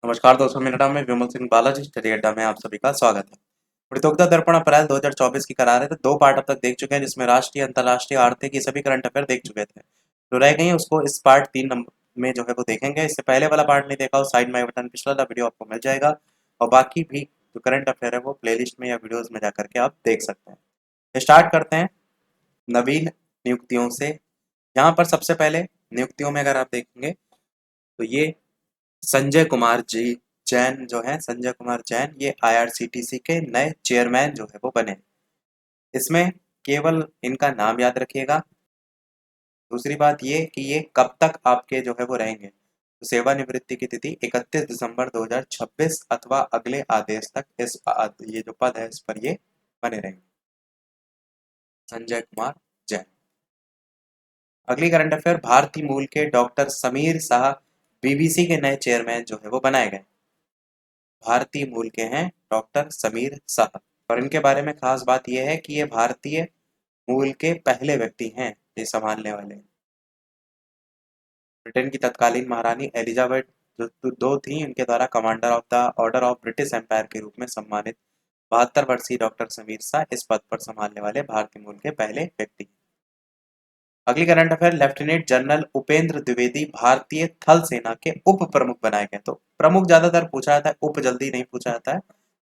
नमस्कार दोस्तों, मेरा नाम है विमल सिंह बालाजी। स्टडी अड्डा में आप सभी का स्वागत है। प्रतियोगिता दर्पण अप्रैल 2024 की करा रहे थे। 2 पार्ट अब तक देख चुके हैं, जिसमें राष्ट्रीय, अंतर्राष्ट्रीय, आर्थिक, ये सभी करंट अफेयर देख चुके थे। जो रह गई है उसको इस पार्ट 3 नंबर में जो है वो देखेंगे। इससे पहले वाला पार्ट नहीं देखा हो, साइड में बटन पिछला वाला वीडियो आपको मिल जाएगा, और बाकी भी जो करंट अफेयर है वो प्लेलिस्ट में या वीडियोज में जाकर के आप देख सकते हैं। स्टार्ट करते हैं नवीन नियुक्तियों से। यहाँ पर सबसे पहले नियुक्तियों में अगर आप देखेंगे तो ये संजय कुमार जी जैन जो है, संजय कुमार जैन, ये आईआरसीटीसी के नए चेयरमैन जो है वो बने। इसमें केवल इनका नाम याद रखिएगा। दूसरी बात ये कि ये कब तक आपके जो है वो रहेंगे, तो सेवानिवृत्ति की तिथि 31 दिसंबर 2026 अथवा अगले आदेश तक ये जो पद है इस पर ये बने रहेंगे। संजय कुमार जैन। अगली करंट अफेयर, भारतीय मूल के डॉक्टर समीर शाह बीबीसी के नए चेयरमैन जो है वो बनाए गए। भारतीय मूल के हैं डॉक्टर समीर शाह, और इनके बारे में खास बात यह है कि ये भारतीय मूल के पहले व्यक्ति हैं ये संभालने वाले। ब्रिटेन की तत्कालीन महारानी एलिजाबेथ जो दो थी, इनके द्वारा commander of the order of British empire के रूप में सम्मानित 72 वर्षीय डॉक्टर समीर शाह इस पद पर संभालने वाले भारतीय मूल के पहले व्यक्ति। अगली current affair, lieutenant general Upendra Dwivedi भारतीय थल सेना के उप प्रमुख बनाए गए। तो प्रमुख ज्यादातर पूछा जाता है, उप जल्दी नहीं पूछा जाता है।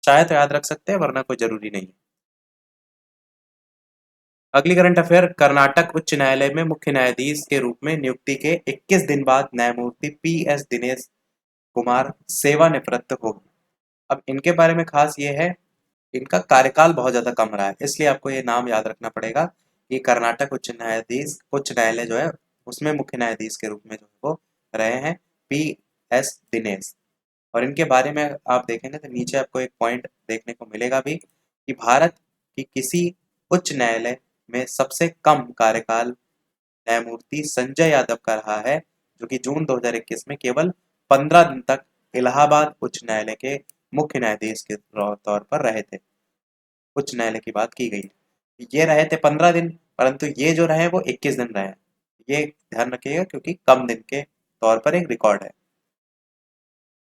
चाहे तो याद रख सकते हैं, वरना कोई जरूरी नहीं है। अगली करंट अफेयर, कर्नाटक उच्च न्यायालय में मुख्य न्यायाधीश के रूप में नियुक्ति के 21 दिन बाद न्यायमूर्ति पी.एस. दिनेश कुमार सेवानिवृत्त होगी। अब इनके बारे में खास ये है, इनका कार्यकाल बहुत ज्यादा कम रहा है, इसलिए आपको ये नाम याद रखना पड़ेगा कि कर्नाटक उच्च न्यायालय जो है उसमें मुख्य न्यायाधीश के रूप में जो है वो रहे हैं पी.एस. दिनेश। और इनके बारे में आप देखेंगे तो नीचे आपको एक पॉइंट देखने को मिलेगा भी कि भारत की किसी उच्च न्यायालय में सबसे कम कार्यकाल न्यायमूर्ति संजय यादव का रहा है, जो कि जून 2021 में केवल 15 दिन तक इलाहाबाद उच्च न्यायालय के मुख्य न्यायाधीश के तौर पर रहे थे। उच्च न्यायालय की बात की गई है, ये रहे थे 15 दिन, परंतु ये जो रहे वो 21 दिन रहे हैं। ये ध्यान रखिएगा, क्योंकि कम दिन के तौर पर एक रिकॉर्ड है।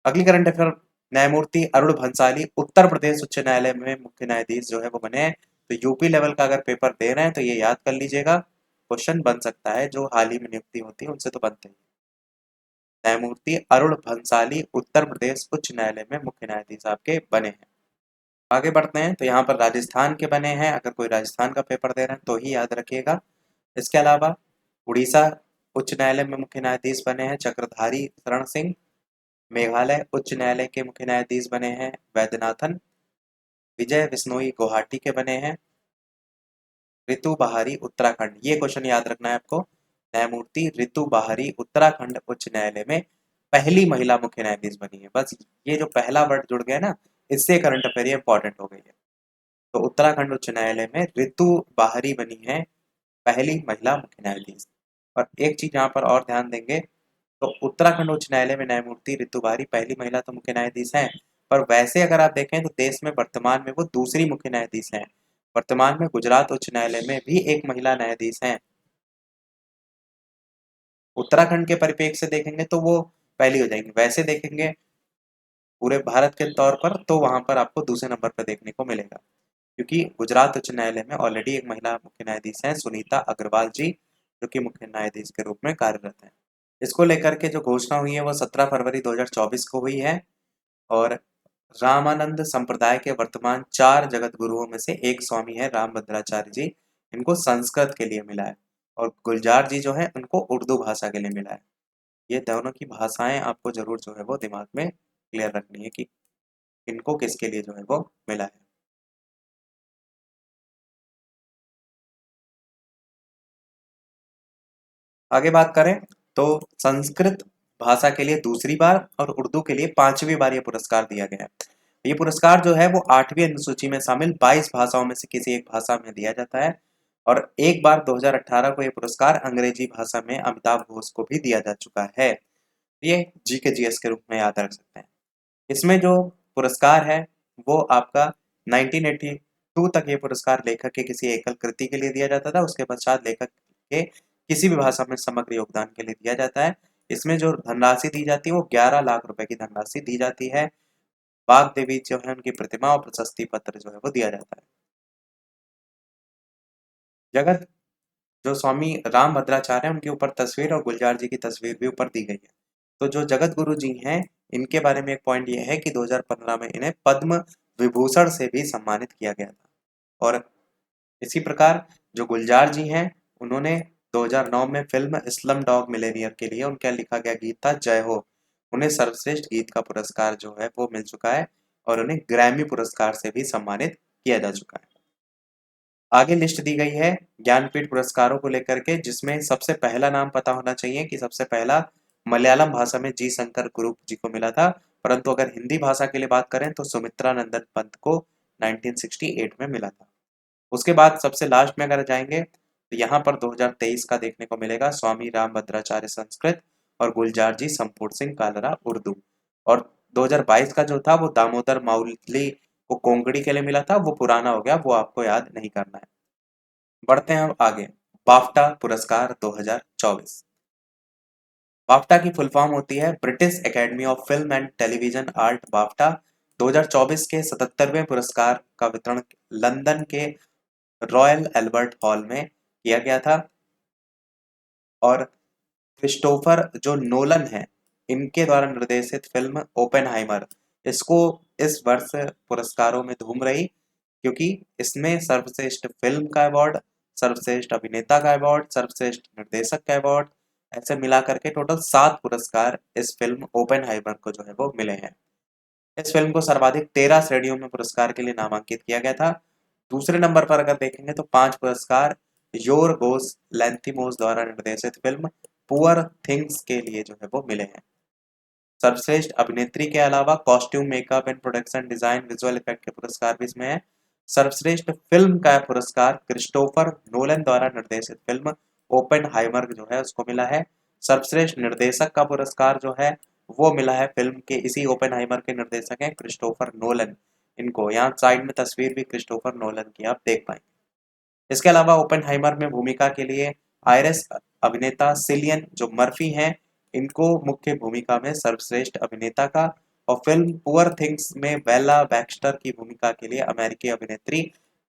अगली करंट अफेयर, न्यायमूर्ति अरुण भंसाली उत्तर प्रदेश उच्च न्यायालय में मुख्य न्यायाधीश जो है वो बने हैं। तो यूपी लेवल का अगर पेपर दे रहे हैं तो ये याद कर लीजिएगा, क्वेश्चन बन सकता है। जो हाल ही में नियुक्ति होती है उनसे तो बनते हैं। न्यायमूर्ति अरुण भंसाली उत्तर प्रदेश उच्च न्यायालय में मुख्य न्यायाधीश आपके बने हैं। आगे बढ़ते हैं तो यहाँ पर राजस्थान के बने हैं। अगर कोई राजस्थान का पेपर दे रहे हैं तो ही याद रखिएगा। इसके अलावा उड़ीसा उच्च न्यायालय में मुख्य न्यायाधीश बने हैं चक्रधारी शरण सिंह। मेघालय उच्च न्यायालय के मुख्य न्यायाधीश बने हैं वैद्यनाथन। विजय बिश्नोई गुवाहाटी के बने हैं। ऋतु बहारी उत्तराखंड, ये क्वेश्चन याद रखना है आपको। न्यायमूर्ति ऋतु बहारी उत्तराखंड उच्च न्यायालय में पहली महिला मुख्य न्यायाधीश बनी है। बस ये जो पहला वर्ड जुड़ गया ना, इससे करंट अफेयर इंपॉर्टेंट हो गई है। तो उत्तराखंड उच्च न्यायालय में ऋतु बहारी बनी है पहली महिला मुख्य न्यायाधीश। और एक चीज यहाँ पर और ध्यान देंगे, तो उत्तराखंड उच्च न्यायालय में न्यायमूर्ति ऋतु बहारी पहली महिला तो मुख्य न्यायाधीश हैं, पर वैसे अगर आप देखें तो देश में वर्तमान में वो दूसरी मुख्य न्यायाधीश हैं। वर्तमान में गुजरात उच्च न्यायालय में भी एक महिला न्यायाधीश हैं। उत्तराखंड के परिप्रेक्ष्य से देखेंगे तो वो पहली हो जाएंगी, वैसे देखेंगे पूरे भारत के तौर पर तो वहां पर आपको दूसरे नंबर पर देखने को मिलेगा, क्योंकि गुजरात उच्च न्यायालय में ऑलरेडी एक महिला मुख्य न्यायाधीश हैं, सुनीता अग्रवाल जी, जो कि मुख्य न्यायाधीश के रूप में कार्यरत हैं। इसको लेकर के जो घोषणा हुई है वो 17 फरवरी 2024 को हुई है। और रामानंद संप्रदाय के वर्तमान 4 जगत गुरुओं में से एक स्वामी है रामभद्राचार्य जी, इनको संस्कृत के लिए मिला है। और गुलजार जी जो है उनको उर्दू भाषा के लिए मिला है। ये दोनों की भाषाएं आपको जरूर जो है वो दिमाग में क्लियर रखनी है कि इनको किसके लिए जो है वो मिला है। आगे बात करें तो संस्कृत भाषा के लिए दूसरी बार और उर्दू के लिए 5वीं बार ये पुरस्कार दिया गया है। ये पुरस्कार जो है वो 8वीं अनुसूची में शामिल 22 भाषाओं में से किसी एक भाषा में दिया जाता है। और एक बार 2018 को ये पुरस्कार अंग्रेजी भाषा में अमिताभ घोष को भी दिया जा चुका है। ये जी के जीएस के रूप में याद रख सकते हैं। इसमें जो पुरस्कार है वो आपका 1982 तक ये पुरस्कार लेखक के किसी एकल कृति के लिए दिया जाता था। उसके पश्चात लेखक के किसी भी भाषा में समग्र योगदान के लिए दिया जाता है। इसमें जो धनराशि दी जाती है वो 11 लाख रुपए की धनराशि दी जाती है। बाग देवी जो है उनकी प्रतिमा और प्रशस्ति पत्र जो है वो दिया जाता है। जगत जो स्वामी राम भद्राचार्य हैं उनके ऊपर तस्वीर और गुलजार जी की तस्वीर भी ऊपर दी गई है। तो जो जगत गुरु जी हैं इनके बारे में एक पॉइंट ये है कि 2015 में इन्हें पद्म विभूषण से भी सम्मानित किया गया था। और इसी प्रकार जो गुलजार जी हैं उन्होंने 2009 में फिल्म स्लम डॉग मिलेनियर के लिए उनका लिखा गया गीत था जय हो, उन्हें सर्वश्रेष्ठ गीत का पुरस्कार जो है वो मिल चुका है और उन्हें ग्रैमी पुरस्कार से भी सम्मानित किया जा चुका है। आगे लिस्ट दी गई है ज्ञानपीठ पुरस्कारों को लेकर के, जिसमें सबसे पहला नाम पता होना चाहिए कि सबसे पहला मलयालम भाषा में जी शंकर कुरुप जी को मिला था, परंतु अगर हिंदी भाषा के लिए बात करें तो सुमित्रा नंदन पंत को 1968 में मिला था। उसके बाद सबसे लास्ट में अगर जाएंगे तो यहाँ पर 2023 का देखने को मिलेगा स्वामी राम भद्राचार्य संस्कृत और गुलजार जी संपूर्ण सिंह कालरा उर्दू। और 2022 का जो था वो दामोदर माउली को कोंकणी के लिए मिला था, वो पुराना हो गया, वो आपको याद नहीं करना है। बढ़ते हैं अब आगे। बाफ्टा पुरस्कार 2024। बाफ्टा की फुल फॉर्म होती है British academy of film and television art. BAFTA 2024 के 77वें पुरस्कार का वितरण लंदन के रॉयल एल्बर्ट हॉल में किया गया था। और क्रिस्टोफर जो नोलन है इनके द्वारा निर्देशित फिल्म ओपेनहाइमर, इसको इस वर्ष पुरस्कारों में धूम रही, क्योंकि इसमें सर्वश्रेष्ठ फिल्म का अवार्ड, सर्वश्रेष्ठ अभिनेता का अवार्ड, सर्वश्रेष्ठ निर्देशक का अवार्ड, ऐसे मिला करके टोटल 7 पुरस्कार इस फिल्म ओपेनहाइमर को जो है वो मिले हैं। इस फिल्म को सर्वाधिक 13 श्रेणियों में पुरस्कार के लिए नामांकित किया गया था। दूसरे नंबर पर अगर देखेंगे तो 5 पुरस्कार योर गोस लैंथिमोस द्वारा निर्देशित फिल्म पुअर थिंग्स के लिए जो है वो मिले हैं। सर्वश्रेष्ठ अभिनेत्री के अलावा costume makeup and production design visual effect के पुरस्कार भी इसमें है। सर्वश्रेष्ठ फिल्म का पुरस्कार क्रिस्टोफर नोलन द्वारा निर्देशित फिल्म ओपेनहाइमर जो है उसको मिला है। सर्वश्रेष्ठ निर्देशक का पुरस्कार जो है वो मिला है फिल्म के इसी ओपेनहाइमर के निर्देशक हैं क्रिस्टोफर नोलन। इनको यहाँ साइड में तस्वीर भी क्रिस्टोफर नोलन की आप देख पाएंगे। इसके अलावा ओपेनहाइमर में भूमिका के लिए आयरिश अभिनेता सिलियन जो मर्फी हैं इनको मुख्य भूमिका में सर्वश्रेष्ठ अभिनेता का, और फिल्म पुअर थिंग्स में बेला बैक्स्टर की भूमिका के लिए अमेरिकी अभिनेत्री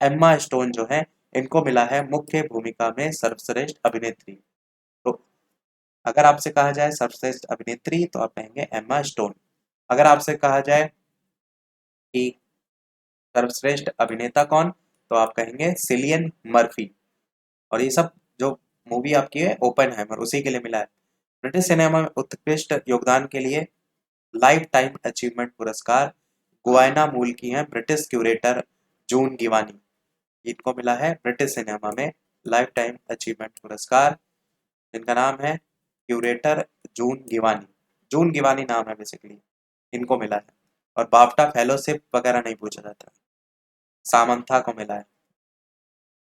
एम्मा स्टोन जो है इनको मिला है मुख्य भूमिका में सर्वश्रेष्ठ अभिनेत्री। तो अगर आपसे कहा जाए सर्वश्रेष्ठ अभिनेत्री तो आप कहेंगे एम्मा स्टोन। अगर आपसे कहा जाए कि सर्वश्रेष्ठ अभिनेता कौन, तो आप कहेंगे सिलियन मर्फी। और ये सब जो मूवी आपकी है ओपेनहाइमर उसी के लिए मिला है। ब्रिटिश सिनेमा में उत्कृष्ट योगदान के लिए लाइफ टाइम अचीवमेंट पुरस्कार गुयाना मूल की हैं ब्रिटिश क्यूरेटर जून गिवानी, इनको मिला है ब्रिटिश सिनेमा में लाइफ टाइम अचीवमेंट पुरस्कार, जिनका नाम है क्यूरेटर जून गिवानी नाम है बेसिकली, इनको मिला है। और बाफ्टा फेलोशिप वगैरह नहीं पूछा जाता, सामंथा को मिला है।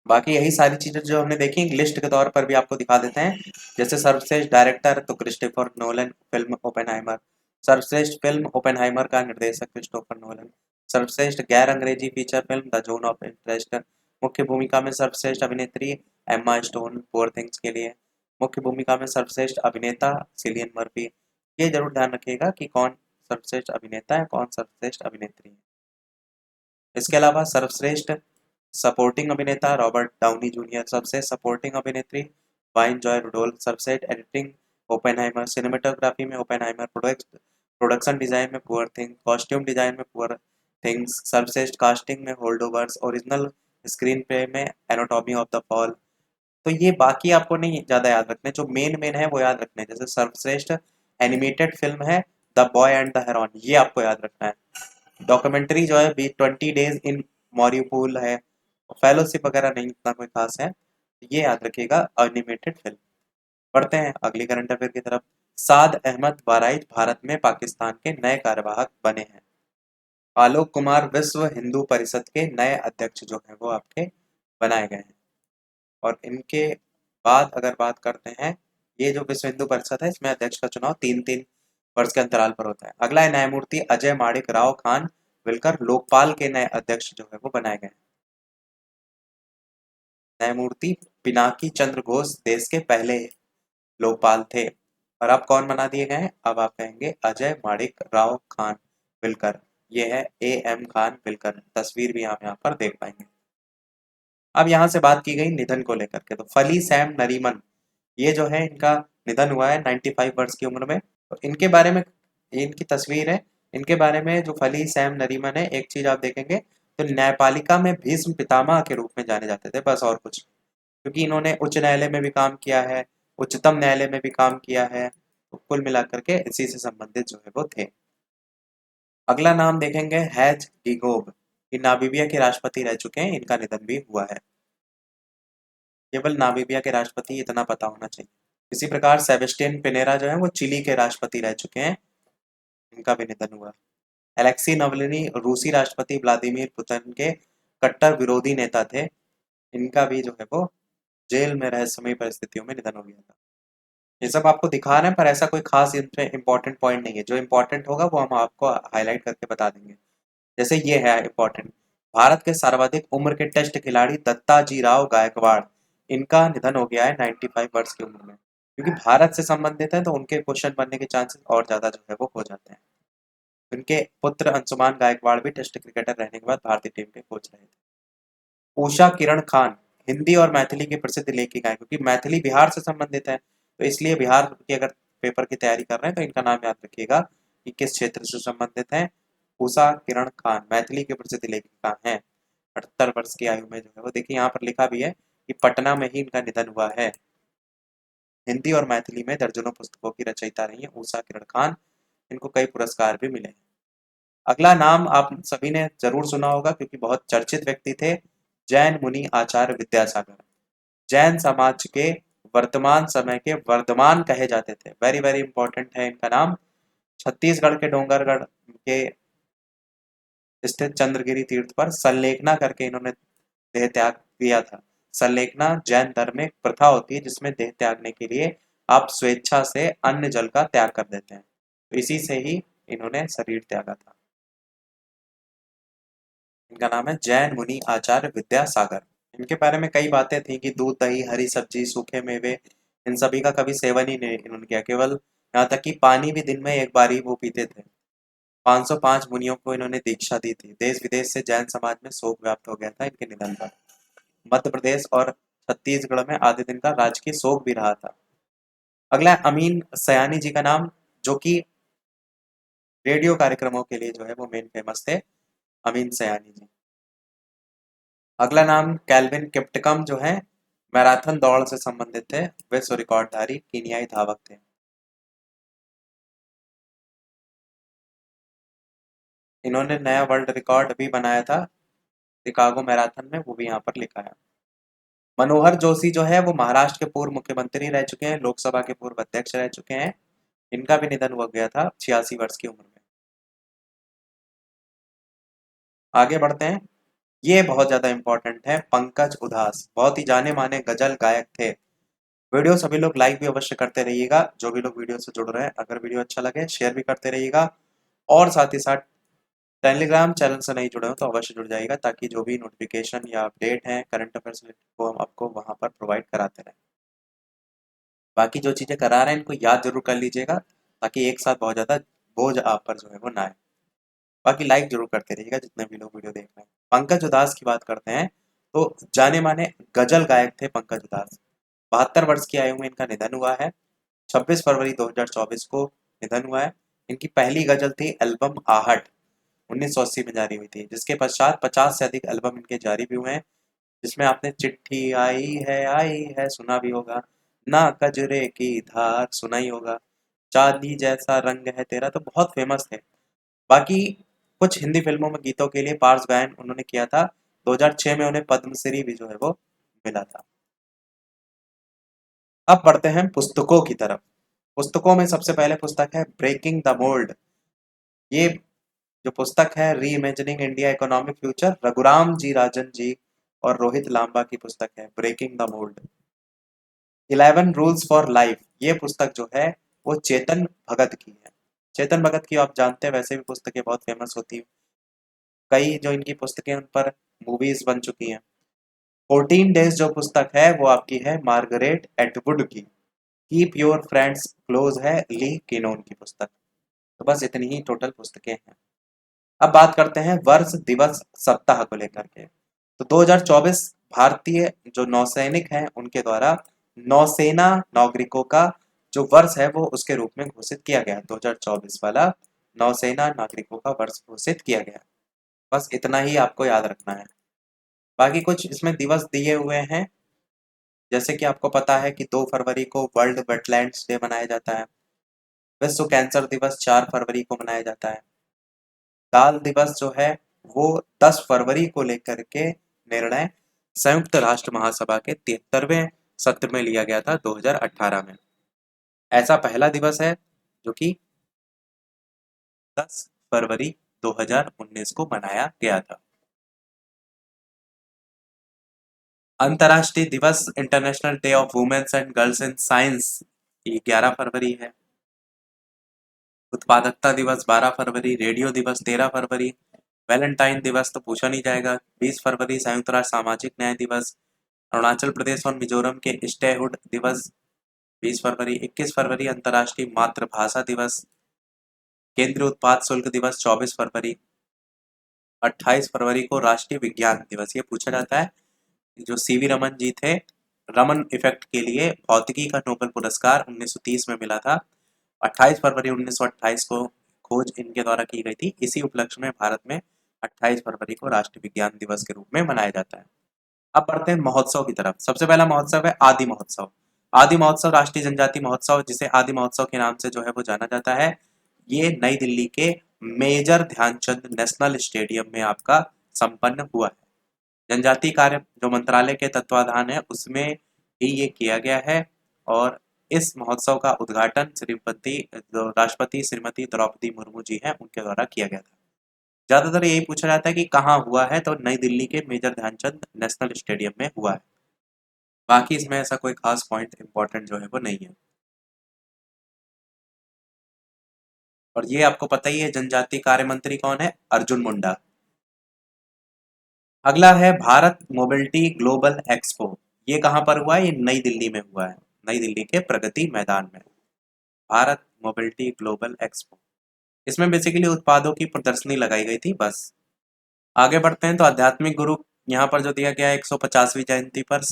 बाकी यही सारी चीजें जो हमने देखी लिस्ट के तौर पर भी आपको दिखा देते हैं। जैसे सर्वश्रेष्ठ डायरेक्टर तो क्रिस्टोफर नोलन फिल्म ओपेनहाइमर, सर्वश्रेष्ठ फिल्म ओपेनहाइमर का निर्देशक क्रिस्टोफर नोलन, सर्वश्रेष्ठ गैर अंग्रेजी feature film the zone of interest, मुख्य भूमिका में सर्वश्रेष्ठ अभिनेत्री एम्मा स्टोन पुअर थिंग्स के लिए, मुख्य भूमिका में सर्वश्रेष्ठ अभिनेता सिलियन मर्फी। ये जरूर ध्यान रखिएगा कि कौन सर्वश्रेष्ठ अभिनेता है कौन सर्वश्रेष्ठ अभिनेत्री है। इसके अलावा सर्वश्रेष्ठ सपोर्टिंग अभिनेता रॉबर्ट डाउनी जूनियर, सबसे सपोर्टिंग अभिनेत्री वाइन जॉय रुडोल्फ, सर्वश्रेष्ठ एडिटिंग ओपेनहाइमर, सिनेमेटोग्राफी में ओपेनहाइमर, प्रोडक्शन डिजाइन में पुअर थिंग, कॉस्ट्यूम डिजाइन में पुअर थिंग्स, सर्वश्रेष्ठ कास्टिंग में होल्डोवर्स, ओरिजिनल स्क्रीन प्ले में एनाटॉमी ऑफ द फॉल। तो ये बाकी आपको नहीं ज्यादा याद रखने, जो मेन मेन है वो याद रखने। जैसे सर्वश्रेष्ठ एनिमेटेड फिल्म है the boy and the heron, ये आपको याद रखना है। डॉक्यूमेंट्री जो है बी 20 डेज इन मॉरियूपोल है। फेलोशिप वगैरह नहीं इतना कोई खास है, ये याद रखिएगा एनिमेटेड फिल्म। बढ़ते हैं अगली करंट अफेयर की तरफ। साद अहमद वाराइज भारत में पाकिस्तान के नए कार्यवाहक बने हैं। आलोक कुमार विश्व हिंदू परिषद के नए अध्यक्ष जो हैं वो आपके बनाए गए हैं। और इनके बाद अगर बात करते हैं, ये जो विश्व हिंदू परिषद है इसमें अध्यक्ष का चुनाव 3-3 वर्ष के अंतराल पर होता है। अगला है न्यायमूर्ति अजय माणिक राव खान विलकर लोकपाल के नए अध्यक्ष जो है वो बनाए गए हैं। न्यायमूर्ति पिनाकी चंद्र घोष देश के पहले लोकपाल थे। और अब कौन बना दिए गए हैं? अब आप कहेंगे अजय माणिक राव खान विलकर। ये है A.M. खान विलकर, तस्वीर भी आप यहाँ पर देख पाएंगे। अब यहाँ से बात की गई निधन को लेकर के, तो फली सैम नरीमन, ये जो है इनका निधन हुआ है 95 वर्ष की उम्र में। तो इनके बारे में, ये इनकी तस्वीर है, इनके बारे में जो फली सैम नरीमन है, एक चीज आप देखेंगे तो न्यायपालिका में भीष्म पितामह के रूप में जाने जाते थे, बस और कुछ। क्योंकि इन्होंने उच्च न्यायालय में भी काम किया है, उच्चतम न्यायालय में भी काम किया है, तो कुल मिलाकर के इसी से संबंधित जो है वो थे। अगला नाम देखेंगे हैज गिगोब, ये नामीबिया के राष्ट्रपति रह चुके हैं, इनका निधन भी हुआ है। केवल नामीबिया के राष्ट्रपति इतना पता होना चाहिए। इसी प्रकार सेबेस्टियन पिनेरा जो है वो चिली के राष्ट्रपति रह चुके हैं, इनका भी निधन हुआ। एलेक्सी नवलिनी रूसी राष्ट्रपति व्लादिमीर पुतिन के कट्टर विरोधी नेता थे, इनका भी जो है वो जेल में रहस्यमयी परिस्थितियों में निधन हो गया था। ये सब आपको दिखा रहे हैं, पर ऐसा कोई खास इसमें इंपॉर्टेंट पॉइंट नहीं है। जो इंपॉर्टेंट होगा वो हम आपको हाईलाइट करके बता देंगे। जैसे ये है इंपॉर्टेंट, भारत के सर्वाधिक उम्र के टेस्ट खिलाड़ी दत्ताजी राव गायकवाड़, इनका निधन हो गया है 95 वर्ष की उम्र में। क्योंकि भारत से संबंधित है तो उनके क्वेश्चन बनने के चांसेस और ज्यादा जो है वो हो जाते हैं। उनके पुत्र अंशुमान गायकवाड़ भी टेस्ट क्रिकेटर रहने के बाद भारतीय टीम के कोच रहे थे। उषा किरण खान, हिंदी और मैथिली की प्रसिद्ध लेखिका है, क्योंकि मैथिली बिहार से संबंधित है, तो इसलिए बिहार के अगर पेपर की तैयारी कर रहे हैं तो इनका नाम याद रखिएगा कि किस क्षेत्र से संबंधित है। उषा किरण खान मैथिली की प्रसिद्ध लेखिका हैं, 78 वर्ष की आयु में जो है वो, देखिए यहाँ पर लिखा भी है कि पटना में ही इनका निधन हुआ है। हिंदी और मैथिली में दर्जनों पुस्तकों की रचयिता रही है उषा किरण खान, इनको कई पुरस्कार भी मिले हैं। अगला नाम आप सभी ने जरूर सुना होगा क्योंकि बहुत चर्चित व्यक्ति थे, जैन मुनि आचार्य विद्यासागर। जैन समाज के वर्तमान समय के वर्धमान कहे जाते थे, वेरी वेरी इंपॉर्टेंट है इनका नाम। छत्तीसगढ़ के डोंगरगढ़ के स्थित चंद्रगिरी तीर्थ पर संलेखना करके इन्होंने देह त्याग किया था। संलेखना जैन धर्म में एक प्रथा होती है जिसमें देह त्यागने के लिए आप स्वेच्छा से अन्न जल का त्याग कर देते हैं, तो इसी से ही इन्होंने शरीर त्यागा था। इनका नाम है जैन मुनि आचार्य विद्यासागर। इनके बारे में कई बातें थी कि दूध दही हरी सब्जी सूखे मेवे, इन सभी का कभी सेवन ही नहीं इन्होंने किया, केवल यहाँ तक कि पानी भी दिन में एक बार ही वो पीते थे। 505 मुनियों को इन्होंने दीक्षा दी थी। देश विदेश से जैन समाज में शोक व्याप्त हो गया था इनके निधन पर। मध्य प्रदेश और छत्तीसगढ़ में आधे दिन का राजकीय शोक भी रहा था। अगला है अमीन सयानी जी का नाम, जो कि रेडियो कार्यक्रमों के लिए जो है वो मेन फेमस थे, अमीन सयानी जी। अगला नाम कैल्विन किप्टकम जो है, मैराथन दौड़ से संबंधित थे, विश्व रिकॉर्डधारी कीनियाई धावक थे। इन्होंने नया वर्ल्ड रिकॉर्ड भी बनाया था शिकागो मैराथन में, वो भी यहाँ पर लिखा है। मनोहर जोशी जो है वो महाराष्ट्र के पूर्व मुख्यमंत्री रह चुके हैं, लोकसभा के पूर्व अध्यक्ष रह चुके हैं, इनका भी निधन हो गया था 86 वर्ष की उम्र में। आगे बढ़ते हैं, ये बहुत ज्यादा इंपॉर्टेंट है, पंकज उधास बहुत ही जाने माने गजल गायक थे। वीडियो सभी लोग लाइक भी अवश्य करते रहिएगा, जो भी लोग वीडियो से जुड़ रहे हैं, अगर वीडियो अच्छा लगे शेयर भी करते रहिएगा। और साथ ही साथ टेलीग्राम चैनल से नहीं जुड़े हो तो अवश्य जुड़ जाइएगा, ताकि जो भी नोटिफिकेशन या अपडेट है करंट अफेयर्स को हम आपको वहां पर प्रोवाइड कराते रहें। बाकी जो चीजें करा रहे हैं इनको याद जरूर कर लीजिएगा, ताकि एक साथ बहुत ज्यादा बोझ आप पर जो है वो ना आए। बाकी लाइक जरूर करते रहिएगा जितने भी लोग वीडियो देख रहे हैं। पंकज उधास की बात करते हैं, तो जाने माने गजल गायक थे पंकज उधास। 72 वर्ष की आयु में इनका निधन हुआ है, 26 फरवरी 2024 को निधन हुआ है। इनकी पहली गजल थी एल्बम आहट, 1980 में जारी हुई थी, जिसके पश्चात 50 से अधिक एल्बम इनके जारी भी हुए हैं, जिसमें आपने चिट्ठी आई है सुना भी होगा, ना कजरे की धार सुना ही होगा, चांदी जैसा रंग है तेरा, तो बहुत फेमस थे। बाकी कुछ हिंदी फिल्मों में गीतों के लिए पार्श्व गायन उन्होंने किया था। 2006 में उन्हें पद्मश्री भी जो है वो मिला था। अब बढ़ते हैं पुस्तकों की तरफ। पुस्तकों में सबसे पहले पुस्तक है ब्रेकिंग द मोल्ड। ये जो पुस्तक है reimagining India economic future, Raghuram ji Rajan ji और रोहित लांबा की पुस्तक है breaking the mould. 11 rules for life, ये पुस्तक जो है वो चेतन भगत की है। चेतन भगत की आप जानते हैं, वैसे भी पुस्तकें बहुत फेमस होती हैं, कई जो इनकी पुस्तकें उन पर मूवीज बन चुकी हैं। 14 डेज जो पुस्तक है वो आपकी है मार्गरेट एटवुड की। कीप योर फ्रेंड्स क्लोज है ली किनोन की पुस्तक। तो बस इतनी ही टोटल पुस्तकें हैं। अब बात करते हैं वर्ष दिवस सप्ताह को लेकर के। तो 2024 भारतीय जो नौसैनिक हैं उनके द्वारा नौसेना नागरिकों का जो वर्ष है वो उसके रूप में घोषित किया गया। 2024 वाला नौसेना नागरिकों का वर्ष घोषित किया गया। बस इतना ही आपको याद रखना है। बाकी कुछ इसमें दिवस दिए हुए हैं, जैसे कि आपको पता है कि 2 फरवरी को वर्ल्ड वेटलैंड्स डे मनाया जाता है। विश्व कैंसर दिवस 4 फरवरी को मनाया जाता है। दाल दिवस जो है वो 10 फरवरी को लेकर के निर्णय संयुक्त राष्ट्र महासभा के 73वें सत्र में लिया गया था 2018 में। ऐसा पहला दिवस है जो कि 10 फरवरी 2019 को मनाया गया था। अंतर्राष्ट्रीय दिवस international day of women's and girls in science ये 11 फरवरी है। उत्पादकता दिवस 12 फरवरी, रेडियो दिवस 13 फरवरी, वैलेंटाइन दिवस तो पूछा नहीं जाएगा 20 फरवरी, संयुक्त राष्ट्र सामाजिक न्याय दिवस, अरुणाचल प्रदेश और मिजोरम के स्टेहुड दिवस 20 फरवरी, 21 फरवरी अंतर्राष्ट्रीय मातृभाषा दिवस, केंद्रीय उत्पाद शुल्क दिवस 24 फरवरी, 28 फरवरी को राष्ट्रीय विज्ञान दिवस। ये पूछा जाता है जो सीवी रमन जी थे, रमन इफेक्ट के लिए भौतिकी का नोबेल पुरस्कार 1930 में मिला था। 28 फरवरी 1928 को खोज इनके द्वारा की गई थी। इसी उपलक्ष्य में भारत में 28 फरवरी को राष्ट्रीय विज्ञान दिवस के रूप में मनाया जाता है। अब बढ़ते हैं महोत्सव की तरफ। सबसे पहला महोत्सव है आदि महोत्सव। आदि महोत्सव राष्ट्रीय जनजाति महोत्सव, जिसे आदि महोत्सव के नाम से जो है वो जाना जाता है। ये नई दिल्ली के मेजर ध्यानचंद नेशनल स्टेडियम में आपका संपन्न हुआ है। जनजातीय कार्य जो मंत्रालय के तत्वाधान है उसमें ही ये किया गया है और इस महोत्सव का उद्घाटन श्रीमती जो राष्ट्रपति श्रीमती द्रौपदी मुर्मू जी हैं उनके द्वारा किया गया था। ज्यादातर यही पूछा जाता है कि कहाँ हुआ है, तो नई दिल्ली के मेजर ध्यानचंद नेशनल स्टेडियम में हुआ है। बाकी इसमें ऐसा कोई खास पॉइंट इंपॉर्टेंट जो है वो नहीं है। और ये आपको पता ही है जनजातीय कार्य मंत्री कौन है, अर्जुन मुंडा। अगला है भारत मोबिलिटी ग्लोबल एक्सपो। ये कहाँ पर हुआ है, ये नई दिल्ली में हुआ है, नई दिल्ली के प्रगति मैदान में। भारत मोबिलिटी ग्लोबल एक्सपो, इसमें बेसिकली उत्पादों की प्रदर्शनी लगाई गई थी। बस आगे बढ़ते हैं तो आध्यात्मिक गुरु यहाँ पर जो दिया गया है 150वीं जयंती पर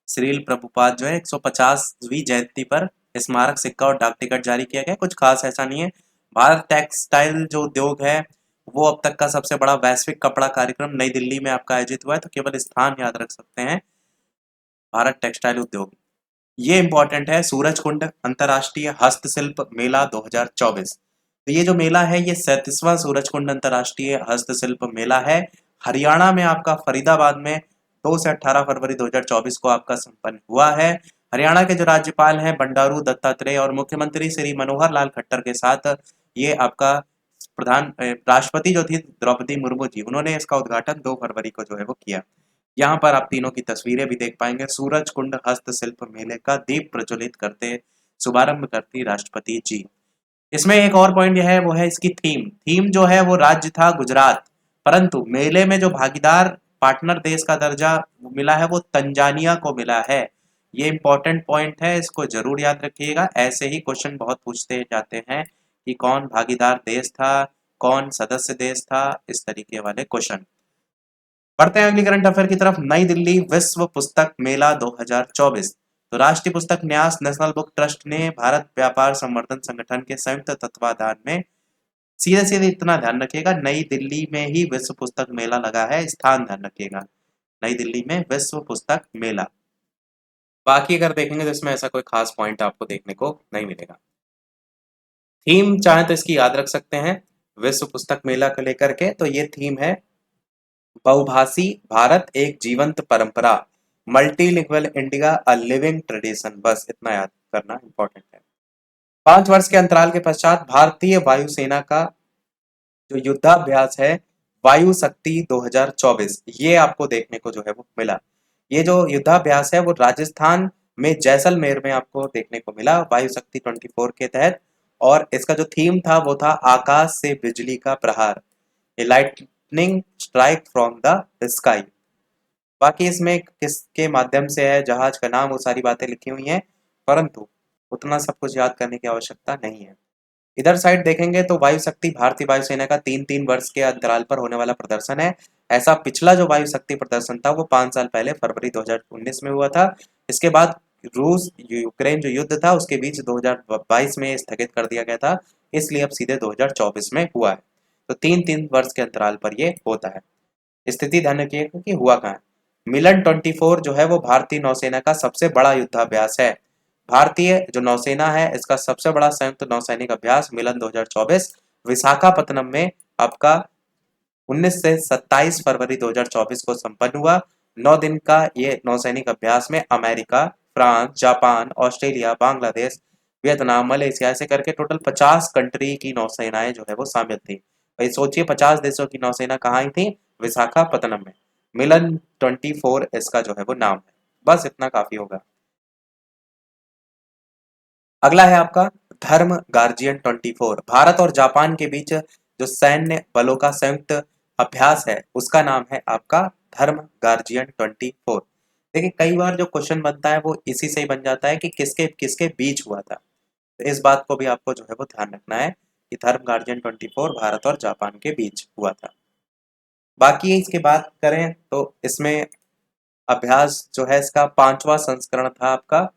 श्रील प्रभुपाद जो है 150वीं जयंती पर स्मारक सिक्का और डाक टिकट जारी किया गया। कुछ खास ऐसा नहीं है। भारत टेक्सटाइल जो उद्योग है वो अब तक का सबसे बड़ा वैश्विक कपड़ा कार्यक्रम नई दिल्ली में आपका आयोजित हुआ है। तो केवल स्थान याद रख सकते हैं, भारत टेक्सटाइल उद्योग। ये इंपॉर्टेंट है, सूरजकुंड अंतर्राष्ट्रीय हस्तशिल्प मेला 2024। तो ये जो मेला है ये 37वां सूरजकुंड अंतर्राष्ट्रीय हस्तशिल्प मेला है। हरियाणा में आपका फरीदाबाद में 2 से 18 फरवरी 2024 को आपका संपन्न हुआ है। हरियाणा के जो राज्यपाल हैं बंडारू दत्तात्रेय और मुख्यमंत्री श्री मनोहर लाल खट्टर के साथ ये आपका राष्ट्रपति जो थी द्रौपदी मुर्मू जी, उन्होंने इसका उद्घाटन 2 फरवरी को जो है वो किया। यहाँ पर आप तीनों की तस्वीरें भी देख पाएंगे। सूरजकुंड हस्तशिल्प मेले का दीप प्रज्वलित करते शुभारंभ करती राष्ट्रपति जी। इसमें एक और पॉइंट यह है वो है इसकी थीम जो है वो राज्य था गुजरात, परंतु मेले में जो भागीदार पार्टनर देश का दर्जा मिला है वो तंजानिया को मिला है। ये इंपॉर्टेंट पॉइंट है, इसको जरूर याद रखिएगा। ऐसे ही क्वेश्चन बहुत पूछते जाते हैं कि कौन भागीदार देश था, कौन सदस्य देश था, इस तरीके वाले क्वेश्चन। बढ़ते हैं अगली करंट अफेयर की तरफ। नई दिल्ली विश्व पुस्तक मेला 2024। तो राष्ट्रीय पुस्तक न्यास नेशनल बुक ट्रस्ट ने भारत व्यापार संवर्धन संगठन के संयुक्त तत्वाधान में, सीधे सीधे इतना ध्यान रखिएगा, नई दिल्ली में ही विश्व पुस्तक मेला लगा है। स्थान ध्यान रखिएगा, नई दिल्ली में विश्व पुस्तक मेला। बाकी अगर देखेंगे तो इसमें ऐसा कोई खास पॉइंट आपको देखने को नहीं मिलेगा। थीम चाहे तो इसकी याद रख सकते हैं विश्व पुस्तक मेला को लेकर के। तो ये थीम है बहुभाषी भारत एक जीवंत परंपरा, multilingual India a living tradition. बस इतना याद करना इंपॉर्टेंट है। 5 वर्ष के अंतराल के पश्चात भारतीय वायुसेना का जो युद्धाभ्यास है वायु शक्ति 2024, ये आपको देखने को जो है वो मिला। ये जो युद्धाभ्यास है वो राजस्थान में जैसलमेर में आपको देखने को मिला वायु शक्ति 24 के तहत। और इसका जो थीम था वो था आकाश से बिजली का प्रहार, a lightning strike from the sky. बाकी इसमें किसके माध्यम से है, जहाज का नाम, वो सारी बातें लिखी हुई हैं, परंतु उतना सब कुछ याद करने की आवश्यकता नहीं है। इधर साइड देखेंगे तो वायु शक्ति भारतीय वायुसेना का 3-3 वर्ष के अंतराल पर होने वाला प्रदर्शन है। ऐसा पिछला जो वायु शक्ति प्रदर्शन था वो 5 साल पहले फरवरी 2019 में हुआ था। इसके बाद रूस यूक्रेन जो युद्ध था उसके बीच 2022 में स्थगित कर दिया गया था, इसलिए अब सीधे 2024 में हुआ है। तो 3-3 वर्ष के अंतराल पर ये होता है। स्थिति ध्यान रखिएगा कि हुआ कहाँ है। मिलन 24 जो है वो भारतीय नौसेना का सबसे बड़ा युद्धाभ्यास है। भारतीय जो नौसेना है इसका सबसे बड़ा संयुक्त नौसैनिक अभ्यास मिलन 2024 विशाखापत्तनम में आपका 19 से 27 फरवरी 2024 को संपन्न हुआ। 9 दिन का ये नौसैनिक अभ्यास में America, France, Japan, Australia, Bangladesh, Vietnam, Malaysia ऐसे करके टोटल 50 कंट्री की नौसेनाएं जो है वो शामिल थी। भाई सोचिए 50 देशों की नौसेना कहाँ ही थी? विशाखापत्तनम में। मिलन 24 इसका जो है वो नाम है। बस इतना काफी होगा। अगला है आपका धर्म गार्जियन 24। भारत और जापान के बीच जो सैन्य बलों का संयुक्त अभ्यास है उसका नाम है आपका धर्म गार्जियन 24। देखिए कई बार जो क्वेश्चन बनता है वो इसी से ही बन जाता है कि किसके किसके बीच हुआ था। तो इस बात को भी आपको जो है वो ध्यान रखना है कि धर्म गार्जियन 24 भारत और जापान के बीच हुआ था। बाकी इसकी बात करें तो इसमें अभ्यास जो है इसका 5वां संस्करण था आपका,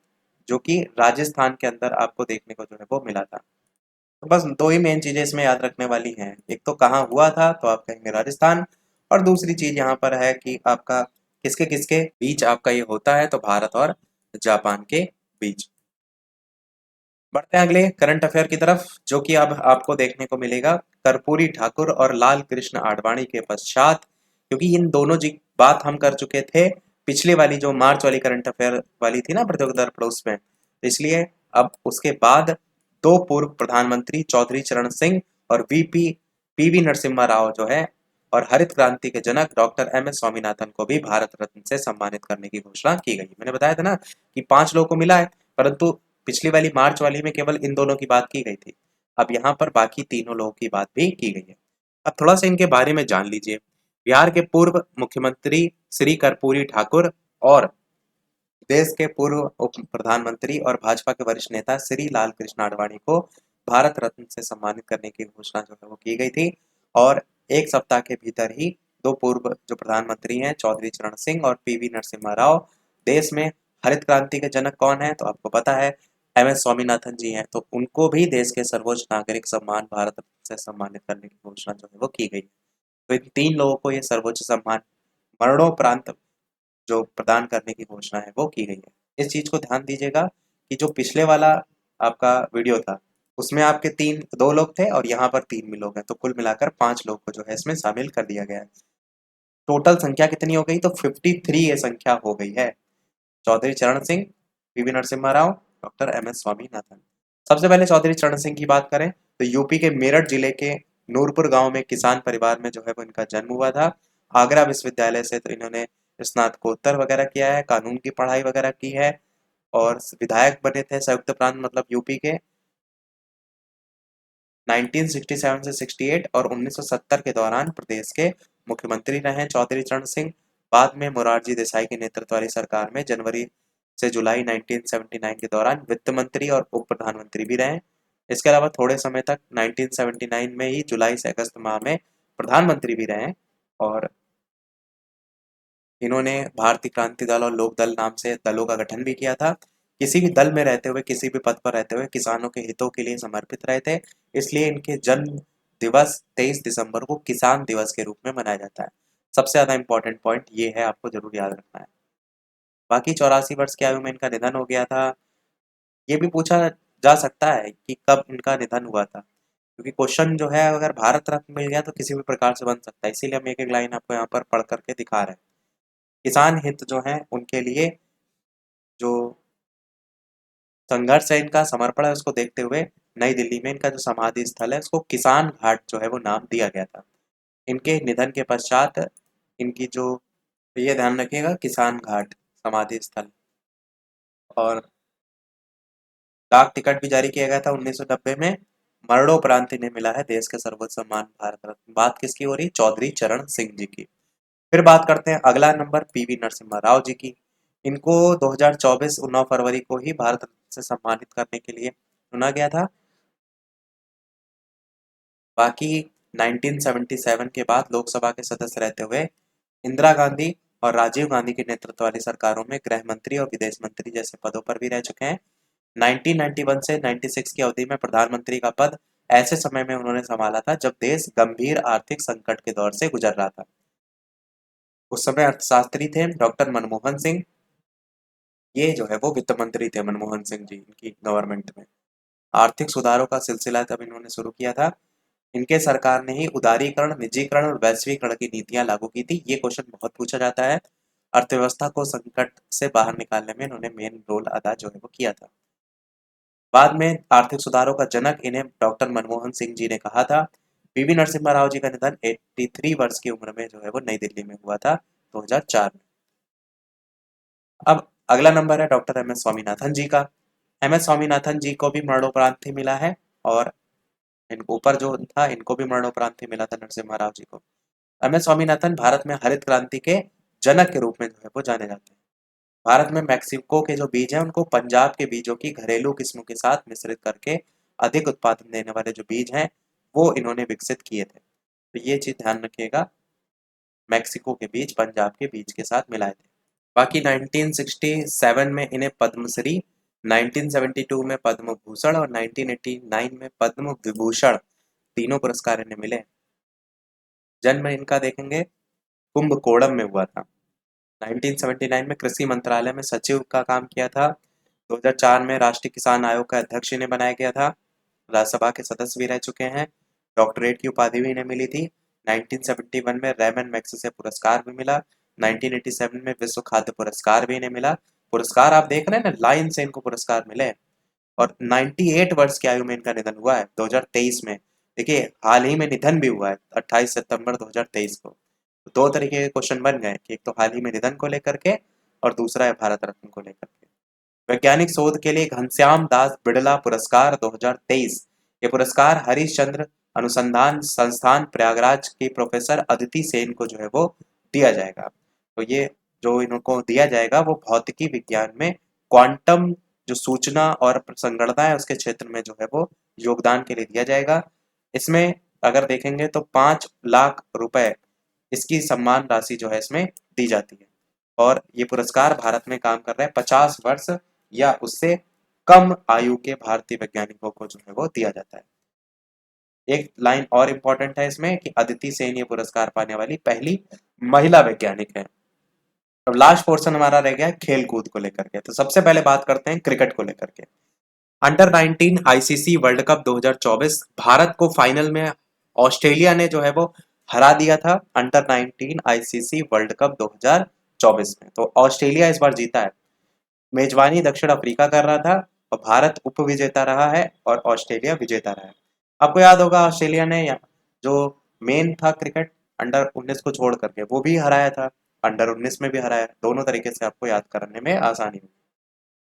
जो कि राजस्थान के अंदर आपको देखने को जो है वो मिला था। तो बस दो ही मेन चीजें इसमें याद रखने वाली हैं, एक तो कहाँ हुआ था तो आप कहेंगे राजस्थान, और दूसरी चीज यहाँ पर है कि आपका किसके किसके बीच आपका ये होता है, तो भारत और जापान के बीच। बढ़ते हैं अगले करंट अफेयर की तरफ, जो कि अब आपको देखने को मिलेगा कर्पूरी ठाकुर और लाल कृष्ण आडवाणी के पश्चात, क्योंकि इन दोनों जी बात हम कर चुके थे पिछले वाली जो मार्च वाली करंट अफेयर वाली थी ना प्रतियोगिता पड़ोस में, इसलिए अब उसके बाद दो पूर्व प्रधानमंत्री चौधरी चरण सिंह और वीपी पीवी नरसिम्हा राव जो है और हरित क्रांति के जनक डॉक्टर एम एस स्वामीनाथन को भी भारत रत्न से सम्मानित करने की घोषणा की गई। मैंने बताया था ना कि 5 लोगों को मिला है, परंतु पिछली वाली मार्च वाली में केवल इन दोनों की बात की गई थी। अब यहाँ पर बाकी तीनों लोगों की बात भी की गई है। अब थोड़ा सा इनके बारे में जान लीजिए। बिहार के पूर्व मुख्यमंत्री श्री कर्पूरी ठाकुर और देश के पूर्व उप प्रधानमंत्री और भाजपा के वरिष्ठ नेता श्री लाल कृष्ण आडवाणी को भारत रत्न से सम्मानित करने की घोषणा जो है वो की गई थी। और एक सप्ताह के भीतर ही दो पूर्व जो प्रधानमंत्री हैं चौधरी चरण सिंह और पीवी नरसिम्हा राव, देश में हरित क्रांति के जनक कौन है तो आपको पता है एम एस स्वामीनाथन जी हैं, तो उनको भी देश के सर्वोच्च नागरिक सम्मान भारत रत्न से सम्मानित करने की घोषणा जो है वो की गई। तो इन 3 लोगों को ये सर्वोच्च सम्मान मरणोपरांत जो प्रदान करने की घोषणा है वो की गई है। इस चीज को ध्यान दीजिएगा कि जो पिछले वाला आपका वीडियो था उसमें आपके 2 लोग थे और यहाँ पर 3 भी लोग हैं, तो कुल मिलाकर 5 लोग को जो है इसमें शामिल कर दिया गया है। टोटल संख्या कितनी हो गई तो 53 ये संख्या हो गई है। Chaudhary Charan Singh, P V Narasimha Rao, doctor M S Swaminathan. सबसे पहले चौधरी चरण सिंह की बात करें तो यूपी के मेरठ जिले के नूरपुर गांव में किसान परिवार में जो है वो इनका जन्म हुआ था। आगरा विश्वविद्यालय से तो इन्होंने स्नातकोत्तर वगैरह किया है, कानून की पढ़ाई वगैरह की है और विधायक बने थे संयुक्त प्रांत मतलब यूपी के 1967 से 68 और 1970 के दौरान प्रदेश के मुख्यमंत्री रहे चौधरी चरण सिंह। बाद में मोरारजी देसाई के नेतृत्व वाली सरकार में जनवरी से जुलाई 1979 के दौरान वित्त मंत्री और उप प्रधानमंत्री भी रहे। इसके अलावा थोड़े समय तक 1979 में ही जुलाई से अगस्त माह में प्रधानमंत्री भी रहे और इन्होंने भारतीय क्रांति दल और लोक दल नाम से दलों का गठन भी किया था। किसी भी दल में रहते हुए किसी भी पद पर रहते हुए किसानों के हितों के लिए समर्पित रहे थे, इसलिए इनके जन्म दिवस 23 दिसंबर को किसान दिवस के रूप में मनाया जाता है। सबसे ज्यादा इंपॉर्टेंट पॉइंट ये है, आपको जरूर याद रखना है। बाकी 84 वर्ष की आयु में इनका निधन हो गया था। ये भी पूछा जा सकता है कि कब इनका निधन हुआ था, क्योंकि क्वेश्चन जो है अगर भारत रत्न मिल गया तो किसी भी प्रकार से बन सकता है, इसीलिए हम एक एक लाइन आपको यहाँ पर पढ़ करके दिखा रहे हैं। किसान हित जो है उनके लिए जो संघर्ष है इनका समर्पण है उसको देखते हुए नई दिल्ली में इनका जो समाधि स्थल है उसको किसान घाट जो है वो नाम दिया गया था। इनके निधन के पश्चात इनकी जो, ये ध्यान रखिएगा किसान घाट समाधि स्थल, और डाक टिकट भी जारी किया गया था 1990 में। मरणोपरांत इन्हें मिला है देश के सर्वोच्च सम्मान भारत रत्न। बात किसकी हो रही? चौधरी चरण सिंह जी की। फिर बात करते हैं अगला नंबर पीवी नरसिम्हा राव जी की। इनको 2024 9 फरवरी को ही भारत से सम्मानित करने के लिए चुना गया था। बाकी 1977 के बाद लोकसभा के सदस्य रहते हुए इंदिरा गांधी और राजीव गांधी के नेतृत्व वाली सरकारों में गृह मंत्री और विदेश मंत्री जैसे पदों पर भी रह चुके हैं। 1991 से 96 की अवधि में प्रधानमंत्री का पद ऐसे समय में उन्होंने संभाला था जब देश गंभीर आर्थिक संकट के दौर से गुजर रहा था। उस समय अर्थशास्त्री थे डॉक्टर मनमोहन सिंह। ये जो है वो वित्त मंत्री थे मनमोहन सिंह जी, इनकी गवर्नमेंट में आर्थिक सुधारों का सिलसिला तब इन्होंने शुरू किया था। इनके सरकार ने ही उदारीकरण, निजीकरण और वैश्वीकरण की नीतियां लागू की थी। ये क्वेश्चन बहुत पूछा जाता है। अर्थव्यवस्था को संकट से बाहर निकालने में इन्होंने मेन रोल अदा जो है वो किया था। बाद में आर्थिक सुधारों का जनक इन्हें डॉक्टर मनमोहन सिंह जी ने कहा था। पीवी नरसिम्हा राव जी का निधन 83 वर्ष की उम्र में जो है वो नई दिल्ली में हुआ था 2004 में। अब अगला नंबर है doctor M S Swaminathan ji का। एम एस स्वामीनाथन जी को भी मरणोपरांत ही मिला है और ऊपर जो था इनको भी मरणोपरांत ही मिला था नरसिम्हा राव जी को। एम एस स्वामीनाथन भारत में हरित क्रांति के जनक के रूप में जो है वो जाने जाते हैं। भारत में मैक्सिको के जो बीज हैं उनको पंजाब के बीजों की घरेलू किस्मों के साथ मिश्रित करके अधिक उत्पादन देने वाले जो बीज हैं वो इन्होंने विकसित किए थे। तो ये चीज ध्यान रखिएगा, मैक्सिको के बीज पंजाब के बीज के साथ मिलाए थे। बाकी 1967 में इन्हें पद्मश्री, 1972 में पद्म भूषण और 1989 में पद्म विभूषण तीनों पुरस्कार इन्हें मिले। जन्म इनका देखेंगे कुंभकोणम में हुआ था। 1979 में कृषि मंत्रालय में सचिव का काम किया था। 2004 में राष्ट्रीय किसान आयोग का अध्यक्ष इन्हें बनाया गया था। राज्यसभा के सदस्य भी रह चुके हैं। डॉक्टरेट की उपाधि भी इन्हें मिली थी। 1971 में रेमन मैग्सेसे पुरस्कार भी मिला। 1987 में विश्व खाद्य पुरस्कार भी इन्हें मिला। पुरस्कार आप देख रहे हैं ना, लाइन से इनको पुरस्कार मिले। और 98 वर्ष की आयु में इनका निधन हुआ है 2023 में। देखिए हाल ही में निधन भी हुआ है 28 सितंबर 2023 को। तो दो तरीके के क्वेश्चन बन गए कि एक तो हाल ही में निधन को लेकर के और दूसरा है भारत रत्न को लेकर के। वैज्ञानिक शोध के लिए घनश्याम दास बिड़ला पुरस्कार 2023। ये पुरस्कार हरिश्चंद्र अनुसंधान संस्थान प्रयागराज की प्रोफेसर अदिति सेन को जो है वो दिया जाएगा। तो ये जो इनको दिया जाएगा वो भौतिकी विज्ञान में क्वांटम जो सूचना और संगणना है उसके क्षेत्र में जो है वो योगदान के लिए दिया जाएगा। इसमें अगर देखेंगे तो 5 लाख रुपए इसकी सम्मान राशि जो है इसमें दी जाती है। और ये पुरस्कार भारत में काम कर रहे हैं 50 वर्ष या उससे कम आयु के भारतीय वैज्ञानिकों को जो है वो दिया जाता है। एक लाइन और इम्पोर्टेंट है इसमें कि अदिति सेन ये पुरस्कार पाने वाली पहली महिला वैज्ञानिक है। अब लास्ट पोर्शन हमारा रह गया खेल कूद को लेकर के। तो सबसे पहले बात करते हैं क्रिकेट को लेकर के। Under 19 ICC world cup 2024 Bharat को फाइनल में ऑस्ट्रेलिया ने जो है वो हरा दिया था। अंडर 19 आईसीसी वर्ल्ड कप 2024 में तो ऑस्ट्रेलिया इस बार जीता है। मेजबानी दक्षिण अफ्रीका कर रहा था और भारत उप विजेता रहा है और ऑस्ट्रेलिया विजेता रहा है। आपको याद होगा ऑस्ट्रेलिया ने जो मेन था क्रिकेट अंडर 19 को छोड़ करके वो भी हराया था, अंडर 19 में भी हराया। दोनों तरीके से आपको याद करने में आसानी होगी।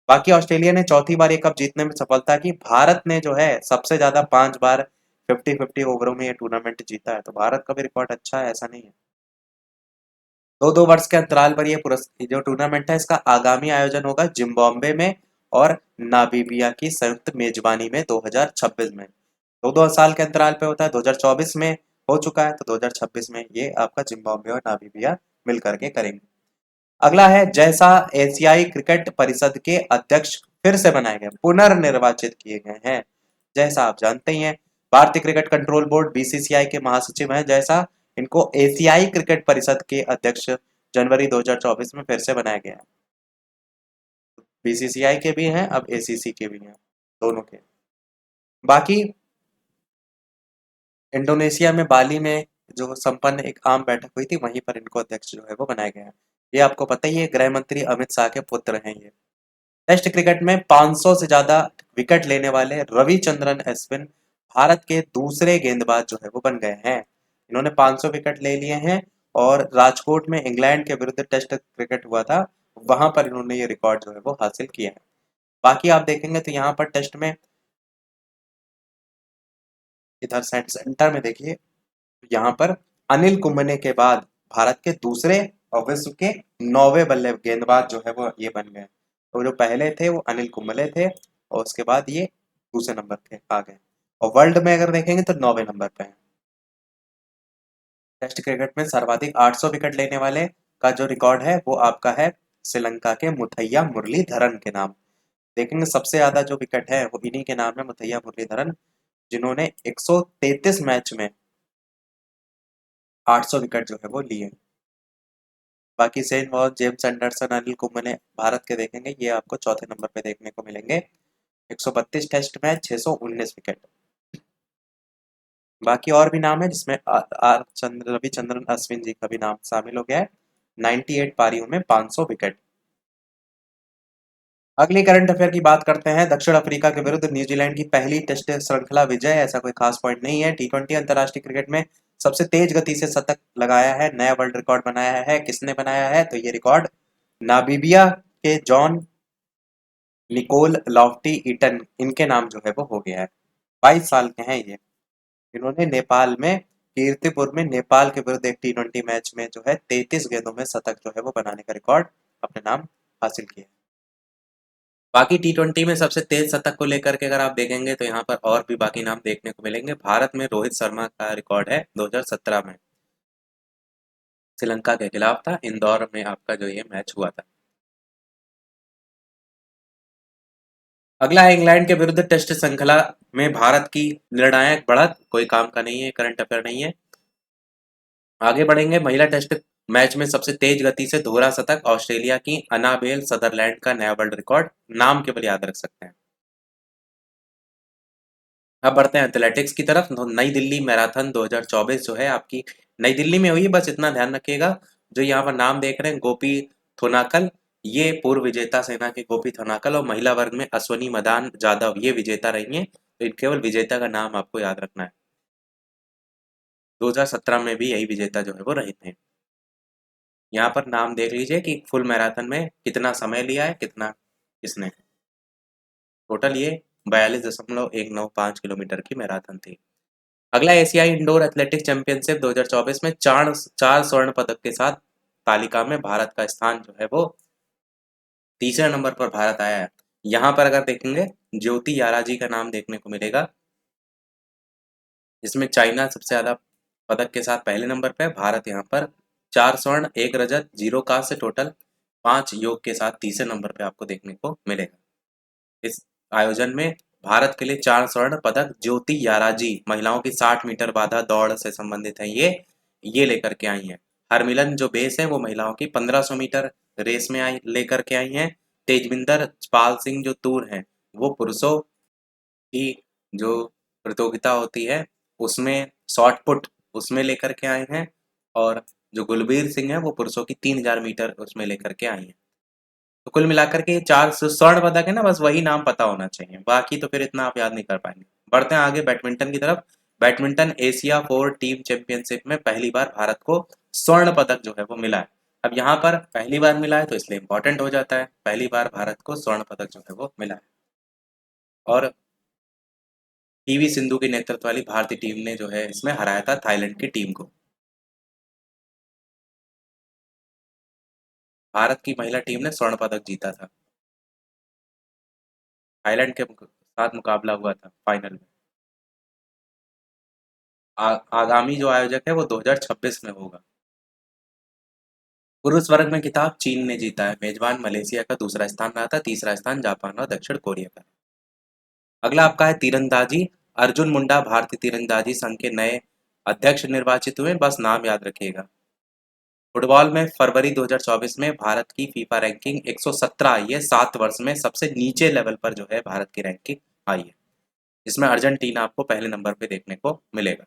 बाकी ऑस्ट्रेलिया ने चौथी बार ये कप जीतने में सफलता की। भारत ने जो है सबसे ज्यादा 5 बार 50-50 ओवरों में ये टूर्नामेंट जीता है। तो भारत का भी रिकॉर्ड अच्छा है, ऐसा नहीं है। 2-2 वर्ष के अंतराल पर ये जो टूर्नामेंट है इसका आगामी आयोजन होगा जिम्बाब्वे में और नामीबिया की संयुक्त मेजबानी में 2026 में। 2-2 साल के अंतराल पे होता है। 2024 में हो चुका है तो 2026 में ये आपका जिम्बाब्वे और नामीबिया मिल करके करेंगे। अगला है जैसा एशियाई क्रिकेट परिषद के अध्यक्ष फिर से बनाए गए, पुनर्निर्वाचित किए गए हैं। जैसा आप जानते ही हैं भारतीय क्रिकेट कंट्रोल बोर्ड बीसीसीआई के महासचिव हैं जैसा, इनको एशियाई क्रिकेट परिषद के अध्यक्ष जनवरी 2024 में फिर से बनाया गया है। बीसीसीआई के भी हैं अब एसीसी के भी हैं, दोनों के। बाकी इंडोनेशिया में बाली में जो संपन्न एक आम बैठक हुई थी वहीं पर इनको अध्यक्ष जो है वो बनाया गया है। ये आपको पता ही है गृह मंत्री अमित शाह के पुत्र हैं ये। टेस्ट क्रिकेट में 500 से ज्यादा विकेट लेने वाले रविचंद्रन अश्विन भारत के दूसरे गेंदबाज जो है वो बन गए हैं। इन्होंने 500 विकेट ले लिए हैं और राजकोट में इंग्लैंड के विरुद्ध टेस्ट क्रिकेट हुआ था वहां पर इन्होंने ये रिकॉर्ड जो है वो हासिल किया है। बाकी आप देखेंगे तो यहाँ पर टेस्ट में इधर सेंटर में देखिए, यहाँ पर अनिल कुंबले के बाद भारत के दूसरे और विश्व के 9वें बल्ले गेंदबाज जो है वो ये बन गए। तो जो पहले थे वो अनिल कुंबले थे और उसके बाद ये दूसरे नंबर पे आ गए। और वर्ल्ड में अगर देखेंगे तो 9वें नंबर पे है। टेस्ट क्रिकेट में सर्वाधिक 800 विकेट लेने वाले का जो रिकॉर्ड है वो आपका है श्रीलंका के मुथैया मुरलीधरन के नाम। देखेंगे सबसे ज्यादा जो विकेट है वो इन्हीं के नाम है, मुथैया मुरलीधरन, जिन्होंने 133 मैच में 800 विकेट जो है वो लिए। बाकी Shane Warne, James Anderson, Anil Kumble Bharat के देखेंगे ये आपको चौथे नंबर पे देखने को मिलेंगे। 132 टेस्ट मैच, 619 विकेट। बाकी और भी नाम है जिसमें आर चंद्र रविचंद्रन अश्विन जी का भी नाम शामिल हो गया है। 98 पारियों में 500 विकेट। अगली करंट अफेयर की बात करते हैं। दक्षिण अफ्रीका के विरुद्ध न्यूजीलैंड की पहली टेस्ट श्रृंखला विजय, ऐसा कोई खास पॉइंट नहीं है। टी20 अंतर्राष्ट्रीय क्रिकेट में सबसे तेज गति से शतक लगाया है, नया वर्ल्ड रिकॉर्ड बनाया है। किसने बनाया है? तो ये रिकॉर्ड नामीबिया के जॉन निकोल लॉफ्टी ईटन, इनके नाम जो है वो हो गया है। 22 साल के हैं ये। इन्होंने नेपाल में कीर्तिपुर में नेपाल के विरुद्ध एक टी20 मैच में जो है 33 गेंदों में शतक जो है वो बनाने का रिकॉर्ड अपने नाम हासिल किया। बाकी टी20 में सबसे तेज शतक को लेकर के अगर आप देखेंगे तो यहाँ पर और भी बाकी नाम देखने को मिलेंगे। भारत में रोहित शर्मा का रिकॉर्ड है 2017 में, श्रीलंका के खिलाफ था, इंदौर में आपका जो ये मैच हुआ था। अगला है इंग्लैंड के विरुद्ध टेस्ट श्रृंखला में भारत की निर्णायक बढ़त, कोई काम का नहीं है, करंट अफेयर नहीं है। आगे बढ़ेंगे। महिला टेस्ट मैच में सबसे तेज गति से दोहरा शतक, ऑस्ट्रेलिया की अनाबेल सदरलैंड का नया वर्ल्ड रिकॉर्ड, नाम केवल याद रख सकते हैं। अब बढ़ते हैं एथलेटिक्स की तरफ। नई दिल्ली मैराथन 2024 जो है आपकी नई दिल्ली में हुई है, बस इतना ध्यान रखिएगा। जो यहाँ पर नाम देख रहे हैं गोपी थोनाकल, ये पूर्व विजेता सेना के गोपी थोनाकल, और महिला वर्ग में अश्वनी मदान जाधव ये विजेता रही हैं। तो इन केवल विजेता का नाम आपको याद रखना है। 2017 में भी यही विजेता जो है वो रहे थे। यहाँ पर नाम देख लीजिए कि फुल मैराथन में कितना समय लिया है, कितना इसने। टोटल ये 42.195 किलोमीटर की मैराथन थी। अगला एशियाई इंडोर एथलेटिक्स चैंपियनशिप 2024 में चार चार स्वर्ण पदक के साथ तालिका में भारत का स्थान जो है वो तीसरे नंबर पर भारत आया है। यहाँ पर अगर देखेंगे ज्योति याराजी का नाम देखने को मिलेगा, जिसमें चाइना सबसे ज्यादा पदक के साथ पहले नंबर पे है। भारत यहाँ पर 4 स्वर्ण, 1 रजत, 0 कांस्य, टोटल 5 योग के साथ तीसरे नंबर पे आपको देखने को मिलेगा। इस आयोजन में भारत के लिए 4 स्वर्ण पदक ज्योति याराजी महिलाओं की 60 मीटर बाधा दौड़ से संबंधित है, ये लेकर के आई हैं। हरमिलन जो बेस है वो महिलाओं की 1500 मीटर रेस में आई लेकर के आई हैं। तेजविंदर पाल सिंह जो तूर हैं वो पुरुषों की जो प्रतियोगिता होती है उसमें शॉर्ट पुट उसमें लेकर के आए हैं। और जो गुलबीर सिंह है वो पुरुषों की 3000 मीटर उसमें लेकर के आई हैं। तो कुल मिलाकर के 4 स्वर्ण पदक है ना, बस वही नाम पता होना चाहिए, बाकी तो फिर इतना आप याद नहीं कर पाएंगे। बढ़ते हैं आगे बैडमिंटन की तरफ। बैडमिंटन एशिया 4 टीम चैंपियनशिप में पहली बार भारत को स्वर्ण पदक जो है वो मिला है। अब यहाँ पर पहली बार मिला है तो इसलिए इंपॉर्टेंट हो जाता है, पहली बार भारत को स्वर्ण पदक जो है वो मिला है। और पीवी सिंधु के नेतृत्व वाली भारतीय टीम ने जो है इसमें हराया था थाईलैंड की टीम को। भारत की महिला टीम ने स्वर्ण पदक जीता था, थाईलैंड के साथ मुकाबला हुआ था फाइनल में। आगामी जो आयोजक है वो 2026 में होगा। पुरुष वर्ग में खिताब चीन ने जीता है, मेजबान मलेशिया का दूसरा स्थान रहा था, तीसरा स्थान जापान और दक्षिण कोरिया का। अगला आपका है तीरंदाजी। अर्जुन मुंडा भारतीय तीरंदाजी संघ के नए अध्यक्ष निर्वाचित हुए, बस नाम याद रखिएगा। फुटबॉल में फरवरी 2024 में भारत की फीफा रैंकिंग 117 आई है, 7 वर्ष में सबसे नीचे लेवल पर जो है भारत की रैंकिंग आई है, जिसमें अर्जेंटीना आपको पहले नंबर पे देखने को मिलेगा।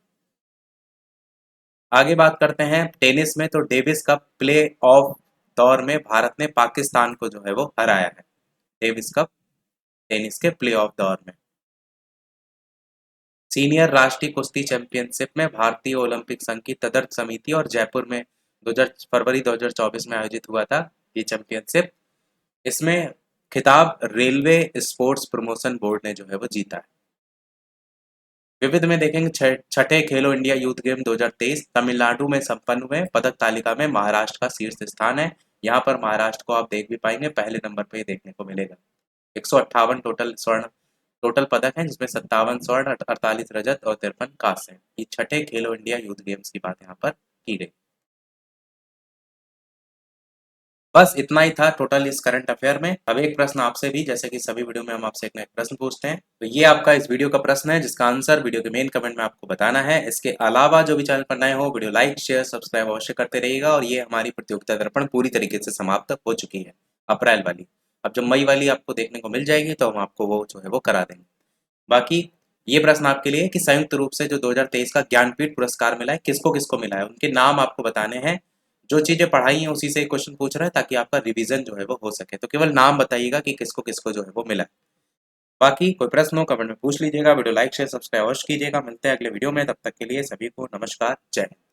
आगे बात करते हैं टेनिस में, तो डेविस कप प्ले ऑफ दौर में भारत ने पाकिस्तान को जो है वो हराया है। डेविस कप टेनिस के प्ले ऑफ दौर में। सीनियर राष्ट्रीय कुश्ती चैंपियनशिप में भारतीय ओलंपिक संघ की तदर्थ समिति और जयपुर में 2000 फरवरी 2024 में आयोजित हुआ था ये चैंपियनशिप। इसमें खिताब रेलवे स्पोर्ट्स प्रमोशन बोर्ड ने जो है वो जीता है। विविध में देखेंगे छठे खेलो इंडिया यूथ गेम 2023 तमिलनाडु में संपन्न हुए। पदक तालिका में महाराष्ट्र का शीर्ष स्थान है। यहाँ पर महाराष्ट्र को आप देख भी पाएंगे, पहले नंबर पे ही देखने को मिलेगा। 158 टोटल पदक हैं, जिसमें 57 स्वर्ण, 48 रजत और 53 कांस्य हैं। ये छठे खेलो इंडिया यूथ गेम्स की बात यहाँ पर की गई। बस इतना ही था टोटल इस करंट अफेयर में। अब एक प्रश्न आपसे भी, जैसे कि सभी वीडियो में हम आपसे एक ना एक प्रश्न पूछते हैं, तो ये आपका इस वीडियो का प्रश्न है, जिसका आंसर वीडियो के मेन कमेंट में आपको बताना है। इसके अलावा जो भी चैनल पर नए हो, वीडियो लाइक शेयर सब्सक्राइब अवश्य करते रहिएगा। और ये हमारी प्रतियोगिता दर्पण पूरी तरीके से समाप्त हो चुकी है, अप्रैल वाली। अब जब मई वाली आपको देखने को मिल जाएगी तो हम आपको वो जो है वो करा देंगे। बाकी ये प्रश्न आपके लिए कि संयुक्त रूप से जो 2023 का ज्ञानपीठ पुरस्कार मिला है, किसको किसको मिला है, उनके नाम आपको बताने हैं। जो चीजें पढ़ाई हैं उसी से क्वेश्चन पूछ रहा है, ताकि आपका रिवीजन जो है वो हो सके। तो केवल नाम बताइएगा कि किसको किसको जो है वो मिला है। बाकी कोई प्रश्न हो कमेंट में पूछ लीजिएगा। वीडियो लाइक शेयर सब्सक्राइब अवश्य कीजिएगा। मिलते हैं अगले वीडियो में, तब तक के लिए सभी को नमस्कार, जय हिंद।